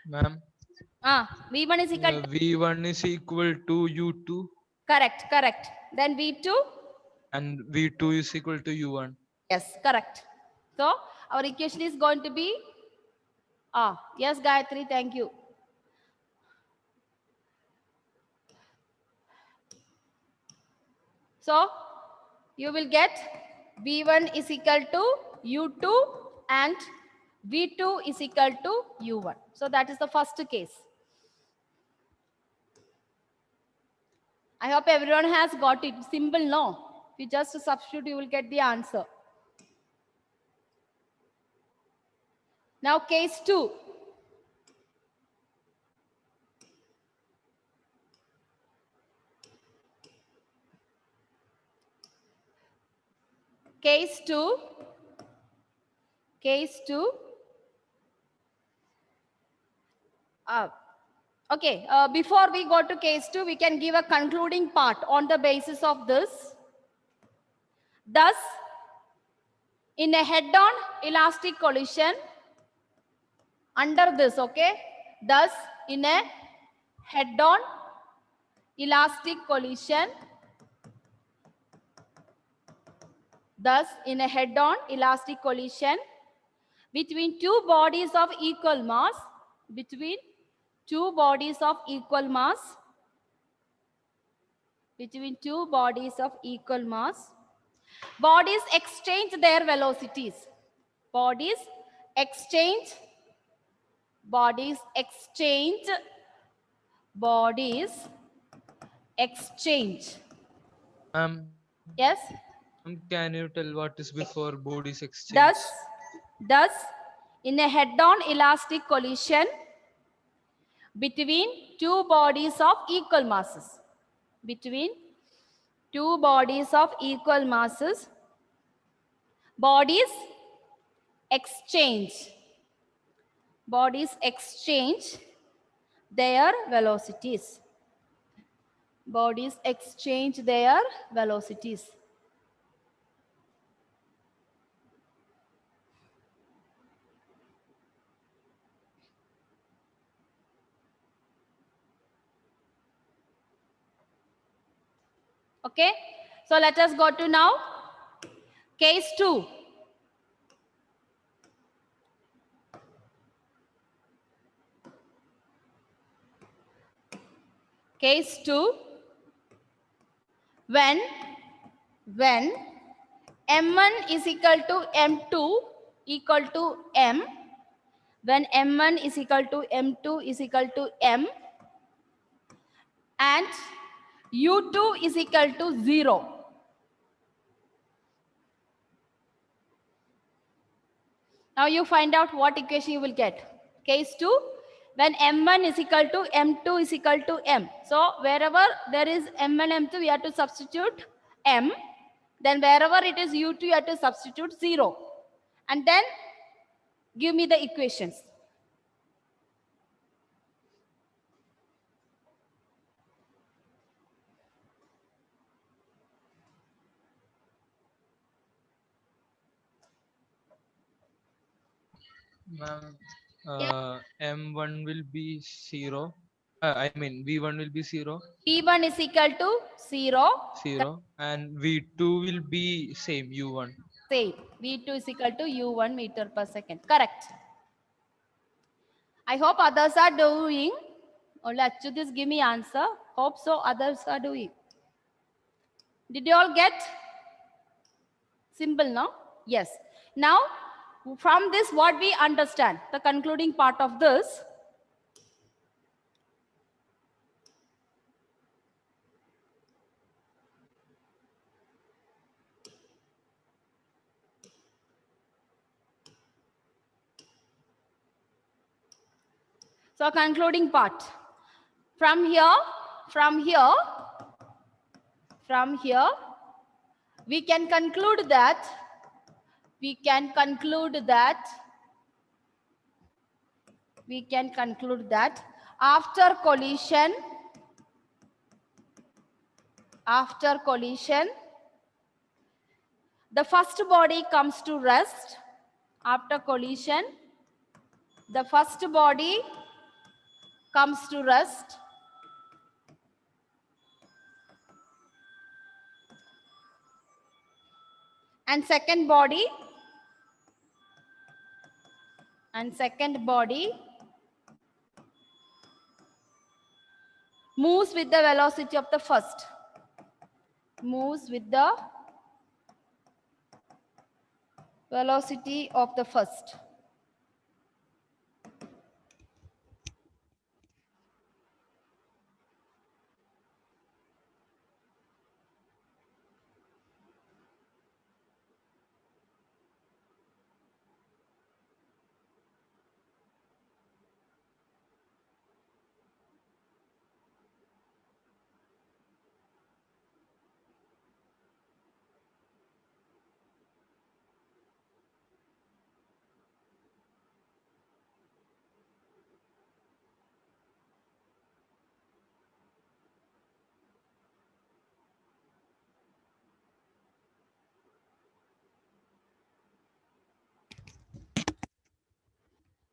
Ma'am, V1 is equal to, V1 is equal to U2 correct, correct. Then V2, and V2 is equal to U1. yes, correct. So our equation is going to be, yes, Gayatri, thank you. So you will get V1 is equal to U2 and V2 is equal to U1. So that is the first case. I hope everyone has got it. Simple, no? If you just substitute, you will get the answer. Now case 2. Case 2. Case 2. Okay, before we go to case 2, we can give a concluding part on the basis of this. Thus, in a head-on elastic collision, under this, okay? Thus, in a head-on elastic collision, between two bodies of equal mass, bodies exchange their velocities. Bodies exchange Ma'am, Yes. can you tell what is before bodies exchange? Thus, in a head-on elastic collision between two bodies of equal masses, bodies exchange their velocities. Okay, so let us go to now case 2. Case 2, when M1 is equal to M2 equal to M, when M1 is equal to M2 is equal to M, and U2 is equal to 0. Now you find out what equation you will get. Case 2, when M1 is equal to M2 is equal to M. So wherever there is M1, M2, we have to substitute M. Then wherever it is U2, you have to substitute 0. And then give me the equations. Ma'am, Yeah. M1 will be 0. I mean, V1 will be 0. V1 is equal to 0. 0. And V2 will be same, U1. Same. V2 is equal to U1 meter per second. Correct. I hope others are doing. Only Achyutis give me answer. Hope so others are doing. Did you all get? Simple, no? Yes. Now, from this, what we understand, the concluding part of this. So, concluding part. From here, we can conclude that after collision, the first body comes to rest. After collision, the first body comes to rest. And second body moves with the velocity of the first. Moves with the velocity of the first.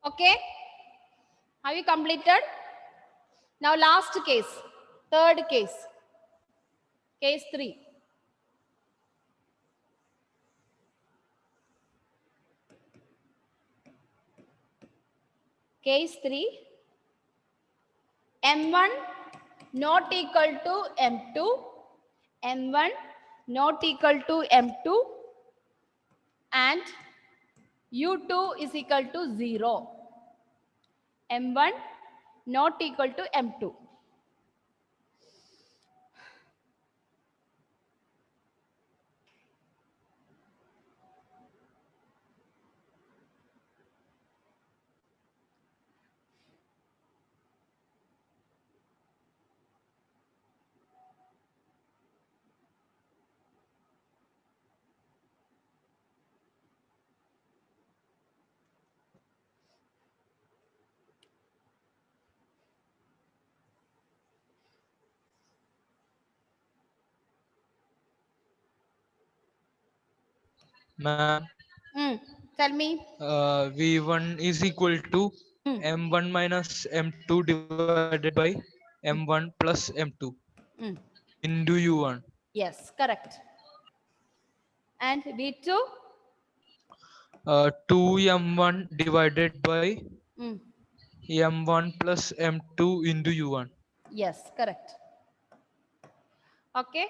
Okay? Have you completed? Now last case, third case, case 3. Case 3, M1 not equal to M2, M1 not equal to M2 and U2 is equal to 0. M1 not equal to M2. Ma'am, Tell me. V1 is equal to M1 minus M2 divided by M1 plus M2 into U1. Yes, correct. And V2? 2M1 divided by Mm. M1 plus M2 into U1. Yes, correct. Okay.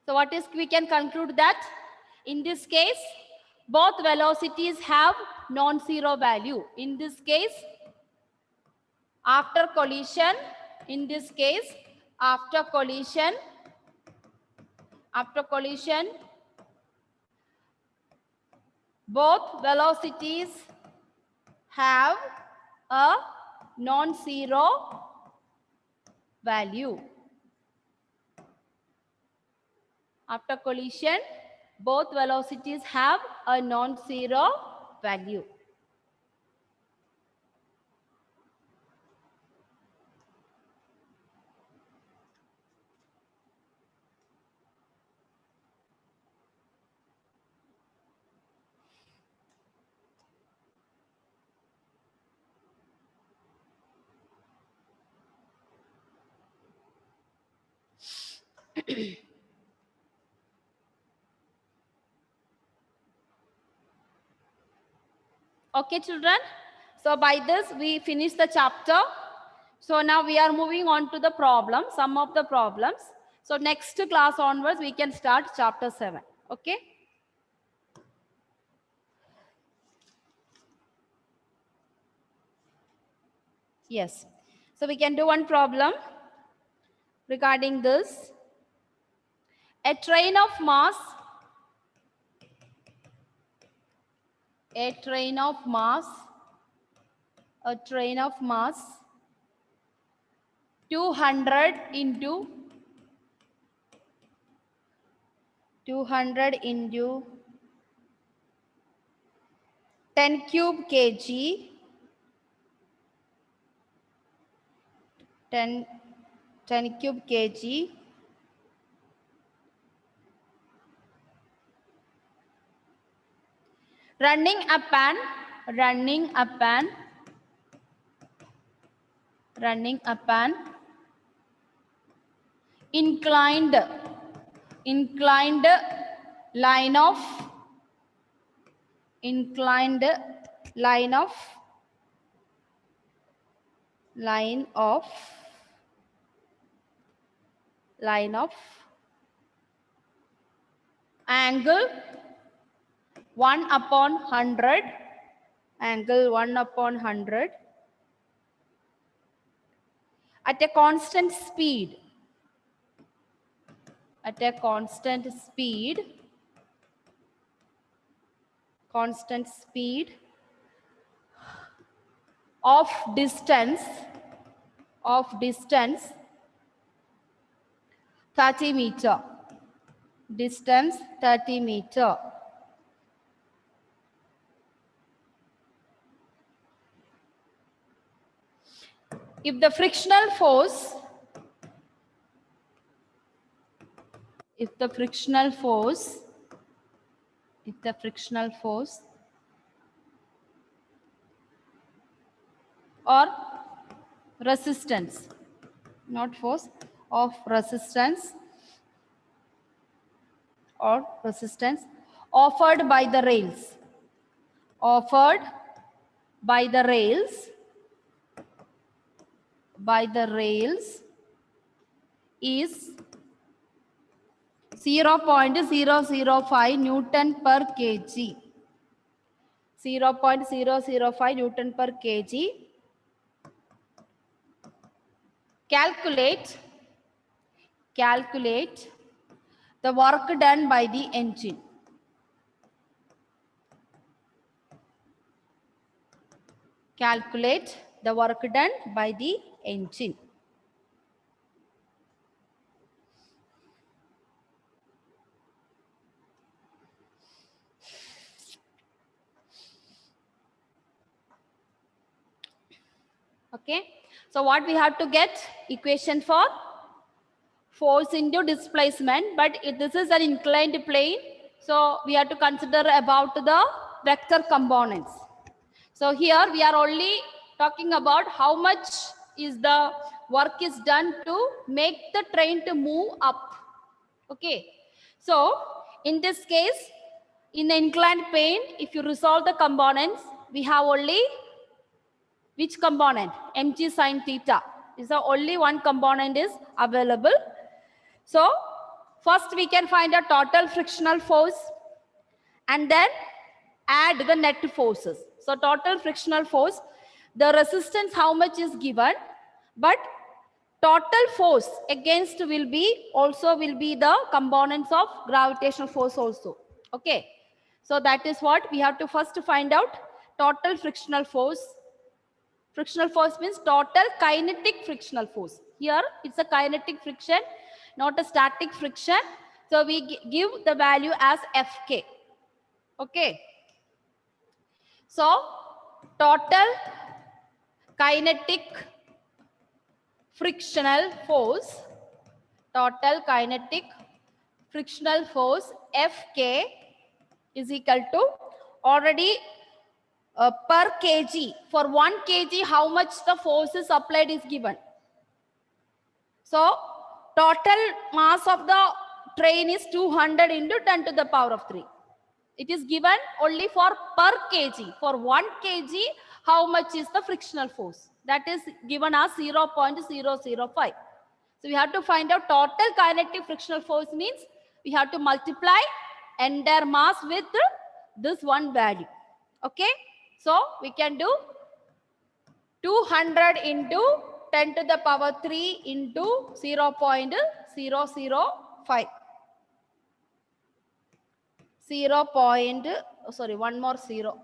So what is, we can conclude that in this case, both velocities have non-zero value. In this case, after collision, after collision, both velocities have a non-zero value. After collision, both velocities have a non-zero value. Okay, children. So by this, we finish the chapter. So now we are moving on to the problem, some of the problems. So next class onwards, we can start chapter 7. Okay. Yes. So we can do one problem regarding this. A train of mass 200 into 10 cube kg 10 cube kg running up and inclined line of angle 1/100 at a constant speed of distance 30 meter. Distance 30 meter. If the frictional force or resistance, not force, of resistance offered by the rails is 0.005 Newton per kg. 0.005 Newton per kg. Calculate the work done by the engine. Calculate the work done by the engine. Okay, so what we have to get? Equation for force into displacement, but this is an inclined plane, so we have to consider about the vector components. So here we are only talking about how much is the work is done to make the train to move up. Okay, so in this case, in the inclined plane, if you resolve the components, we have only which component? mg sine theta is the only one component is available. So first we can find a total frictional force and then add the net forces. So total frictional force, the resistance how much is given, but total force against will be the components of gravitational force also. Okay, so that is what we have to first find out. Total frictional force. Frictional force means total kinetic frictional force. Here it's a kinetic friction, not a static friction. So we give the value as Fk. Okay. So total kinetic frictional force, Fk is equal to already per kg. For 1 kg, how much the force is applied is given. So total mass of the train is 200 into 10 to the power of 3. It is given only for per kg. For 1 kg, how much is the frictional force? That is given as 0.005. So we have to find out total kinetic frictional force means we have to multiply entire mass with this one value. Okay. So we can do 200 into 10 to the power 3 into 0.005. One more 0.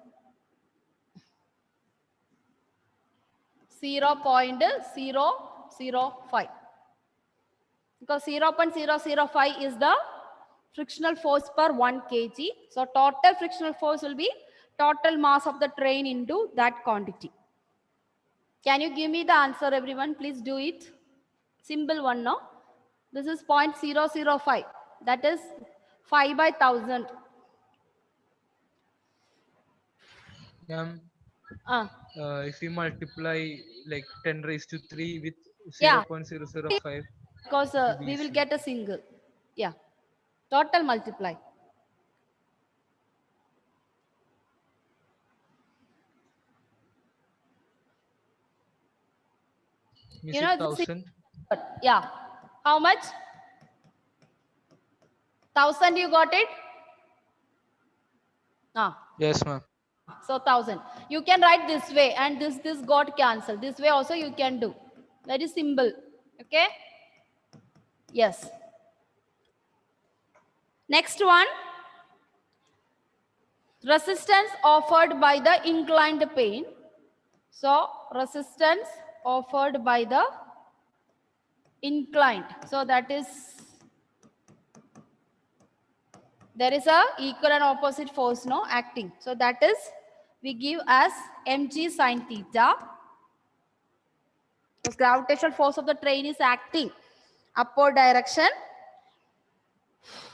0.005. Because 0.005 is the frictional force per 1 kg. So total frictional force will be total mass of the train into that quantity. Can you give me the answer, everyone? Please do it. Simple one, no? This is 0.005. That is 5/1000. Ma'am, Uh, if you multiply like 10 raised to 3 with yeah, 0.005, because it will be we will easy. get a single. Yeah, total multiply. Miss You it know, this is, 1000. yeah. How much? 1,000 you got it? Ah, Yes, ma'am. so 1,000. You can write this way and this got cancelled. This way also you can do. Very simple. Okay? Yes. Next one. Resistance offered by the inclined plane. So resistance offered by the inclined. So that is, there is a equal and opposite force no acting. So that is, we give as mg sine theta. Because gravitational force of the train is acting upward direction,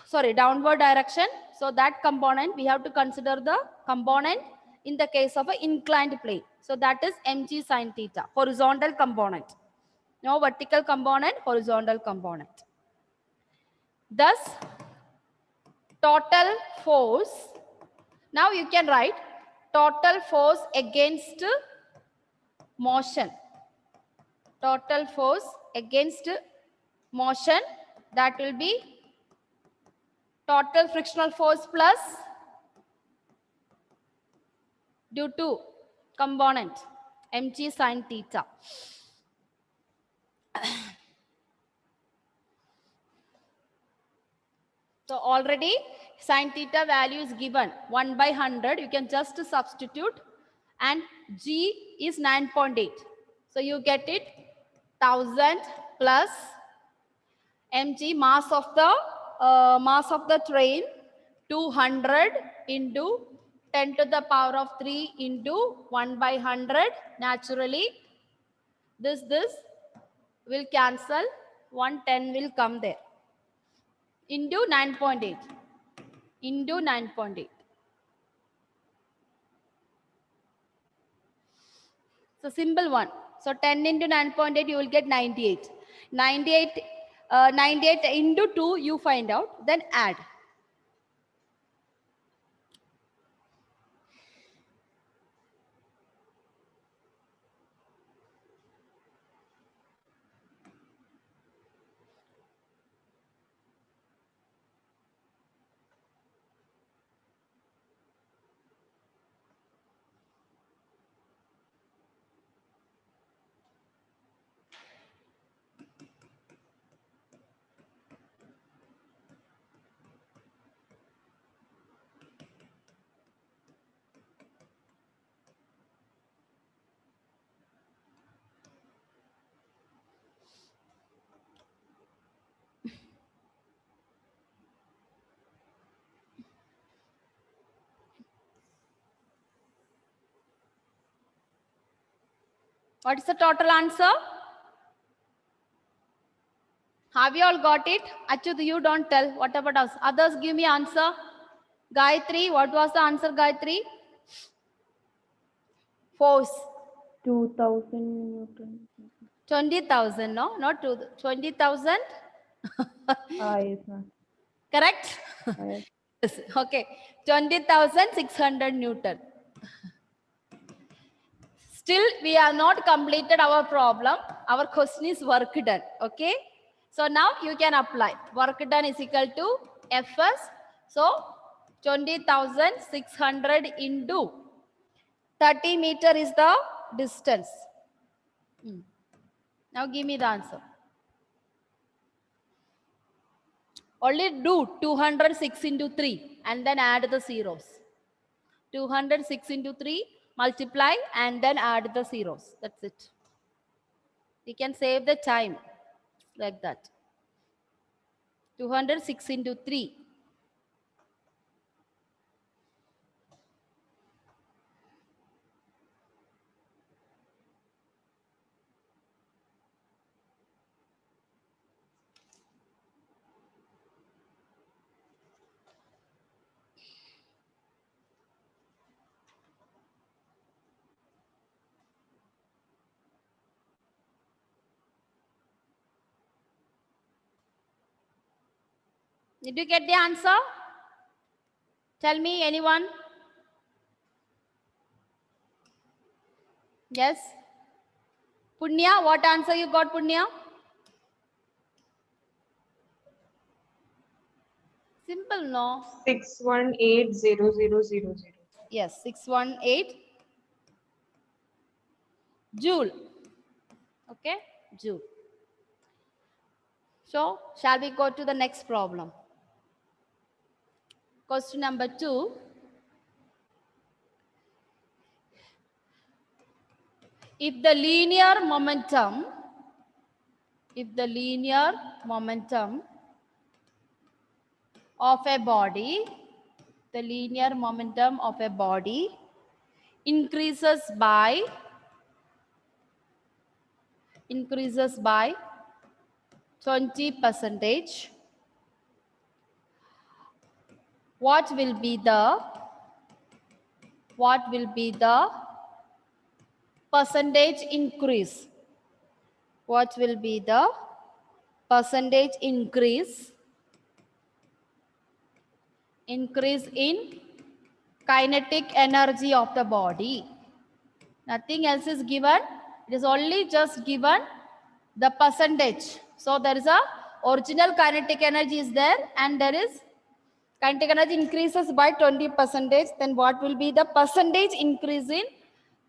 sorry, downward direction. So that component, we have to consider the component in the case of an inclined plane. So that is mg sine theta, horizontal component. No vertical component, horizontal component. Thus, total force, now you can write total force against motion. Total force against motion, that will be total frictional force plus due to component mg sine theta. So already sine theta value is given 1 by 100. You can just substitute and G is 9.8. So you get it 1000 plus mg mass of the train 200 into 10 to the power of 3 into 1 by 100. Naturally, this will cancel. 110 will come there into 9.8 into 9.8. So simple one. So 10 into 9.8, you will get 98. 98, 98 into 2, you find out, then add. What is the total answer? Have you all got it? Achyut, you don't tell. What about us? Others give me answer. Gayatri, what was the answer, Gayatri? Force. 2000 Newton. 20,000, no? Not 20,000? Yes, ma'am. Correct? Yes. Yes. Okay. 20,600 Newton. Still, we have not completed our problem. Our question is work done. Okay. So now you can apply. Work done is equal to Fs. So 20,600 into 30 meter is the distance. Now give me the answer. Only do 206 into 3 and then add the zeros. 206 into 3, multiply and then add the zeros. That's it. We can save the time like that. 206 into 3. Did you get the answer? Tell me, anyone? Yes? Punya, what answer you got, Punya? Simple, no? 6180000. Yes, 618 joule. Okay, joule. So, shall we go to the next problem? Question number 2. If the linear momentum of a body, increases by 20%, what will be the percentage increase? What will be the percentage increase in kinetic energy of the body? Nothing else is given. It is only just given the percentage. So there is a original kinetic energy is there, and there is kinetic energy increases by 20%. Then what will be the percentage increase in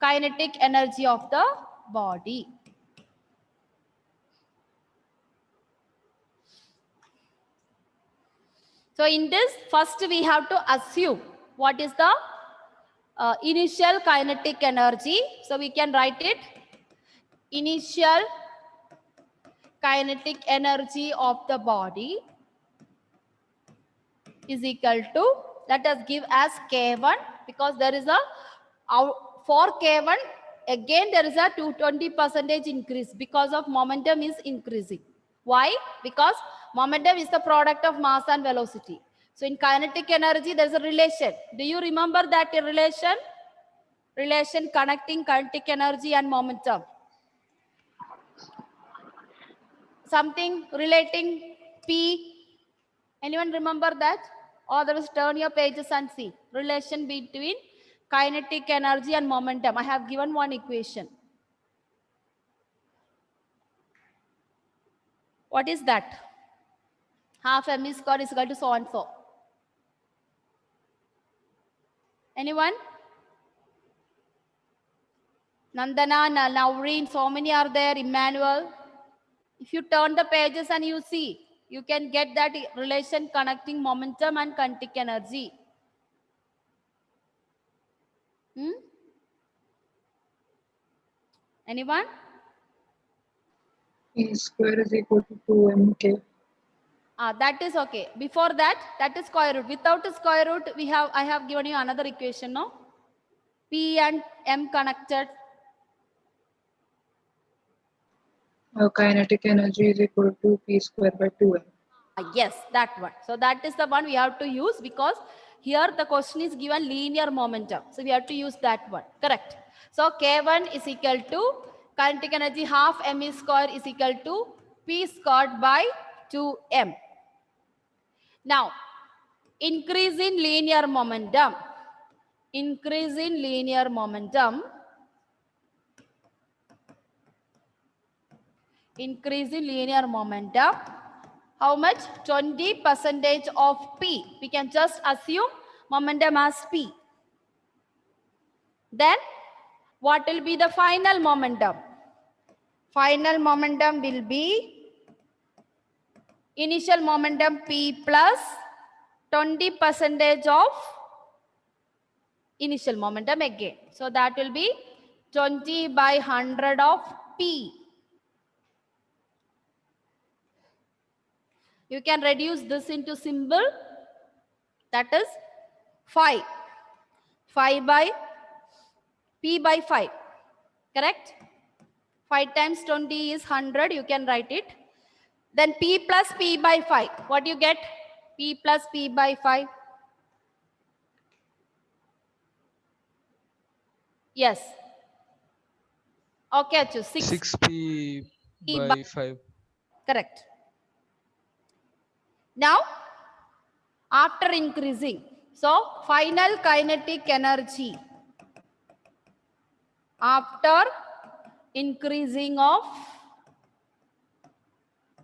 kinetic energy of the body? So in this, first we have to assume what is the initial kinetic energy. So we can write it, initial kinetic energy of the body is equal to, let us give as K1, because there is a, for K1, again there is a 20% increase because of momentum is increasing. Why? Because momentum is the product of mass and velocity. So in kinetic energy, there is a relation. Do you remember that relation? Relation connecting kinetic energy and momentum. Something relating P. Anyone remember that? Or otherwise turn your pages and see. Relation between kinetic energy and momentum. I have given one equation. What is that? Half m square is equal to so and so. Anyone? Nandana, Naureen, so many are there. Emmanuel. If you turn the pages and you see, you can get that relation connecting momentum and kinetic energy. Anyone? P square is equal to 2mk. That is okay. Before that, that is square root. Without a square root, I have given you another equation, no? P and M connected. Kinetic energy is equal to P square by 2m. Yes, that one. So that is the one we have to use, because here the question is given linear momentum. So we have to use that one. Correct. So K1 is equal to kinetic energy half m square is equal to P squared by 2m. Now, increase in linear momentum. Increase in linear momentum. Increase in linear momentum. How much? 20% of P. We can just assume momentum as P. Then what will be the final momentum? Final momentum will be initial momentum P plus 20% of initial momentum again. So that will be 20 by 100 of P. You can reduce this into symbol. That is 5. 5 by P by 5. Correct? 5 times 20 is 100. You can write it. Then P plus P by 5. What do you get? P plus P by 5. Yes. Okay, Achu. 6p P by 5. Correct. Now, after increasing. So final kinetic energy after increasing of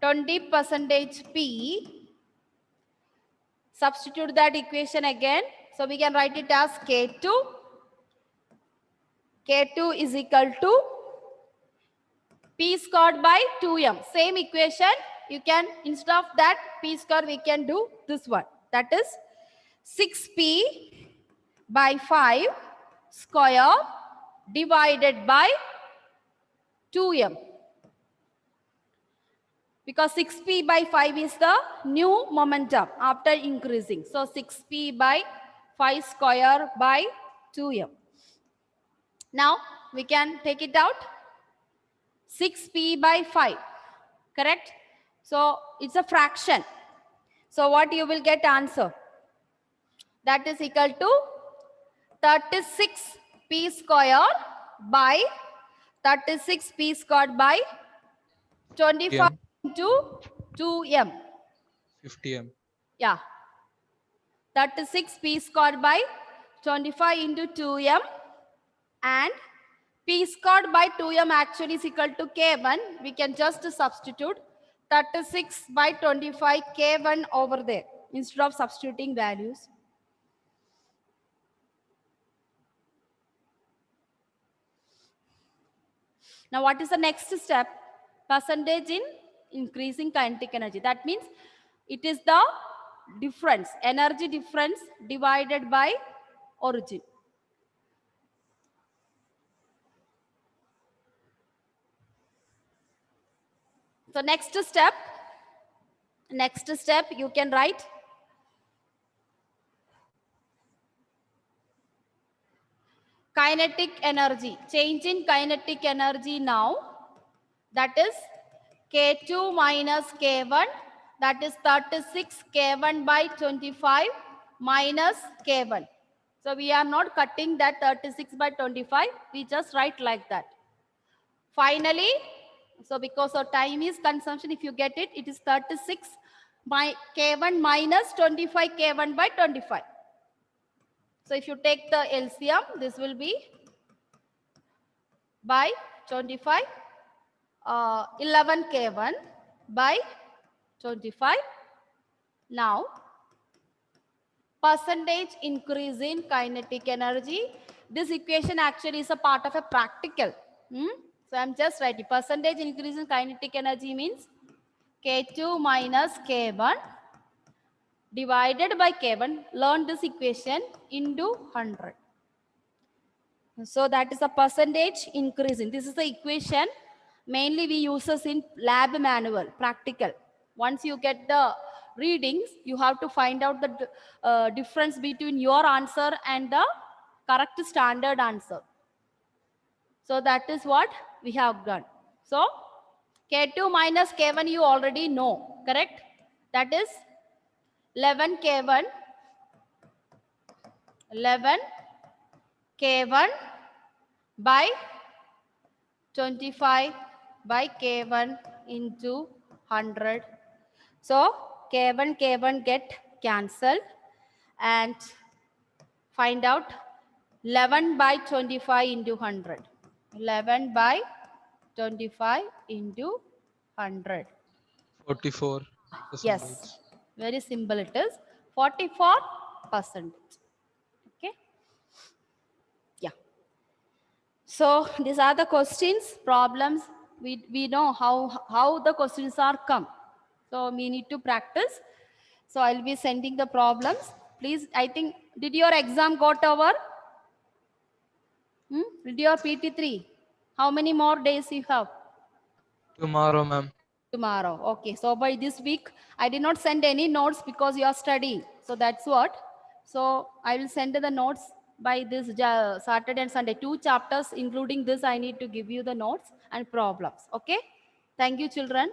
20% P, substitute that equation again. So we can write it as K2. K2 is equal to P squared by 2M. Same equation. You can, instead of that P square, we can do this one. That is 6P by 5 square divided by 2M. Because 6P by 5 is the new momentum after increasing. So 6P by 5 square by 2M. Now we can take it out. 6P by 5. Correct? So it's a fraction. So what you will get answer? That is equal to 36P square by 36P squared by 25 into 2M. 50M. Yeah. 36P squared by 25 into 2M, and P squared by 2M actually is equal to K1. We can just substitute 36 by 25 K1 over there instead of substituting values. Now what is the next step? Percentage in increasing kinetic energy. That means it is the difference, energy difference divided by origin. So next step you can write kinetic energy, change in kinetic energy now, that is K2 minus K1, that is 36 K1 by 25 minus K1. So we are not cutting that 36 by 25, we just write like that. Finally, so because of time is consumption, if you get it, it is 36 by K1 minus 25 K1 by 25. So if you take the LCM, this will be by 25, 11 K1 by 25. Now, percentage increase in kinetic energy. This equation actually is a part of a practical. So I'm just writing percentage increase in kinetic energy means K2 minus K1 divided by K1. Learn this equation into 100. So that is a percentage increase in. This is the equation mainly we use this in lab manual, practical. Once you get the readings, you have to find out the difference between your answer and the correct standard answer. So that is what we have done. So K2 minus K1 you already know, correct? That is 11 K1 by 25 by K1 into 100. So K1 get cancelled and find out 11 by 25 into 100. 11 by 25 into 100. 44%. Yes, very simple it is. 44%. Okay. Yeah. So these are the questions, problems. We know how the questions are come. So we need to practice. So I'll be sending the problems. Please, I think, did your exam got over? Did your PT3? How many more days you have? Tomorrow, ma'am. Tomorrow. Okay. So by this week, I did not send any notes because you are studying. So that's what. So I will send the notes by this Saturday and Sunday. 2 chapters, including this, I need to give you the notes and problems. Okay. Thank you, children.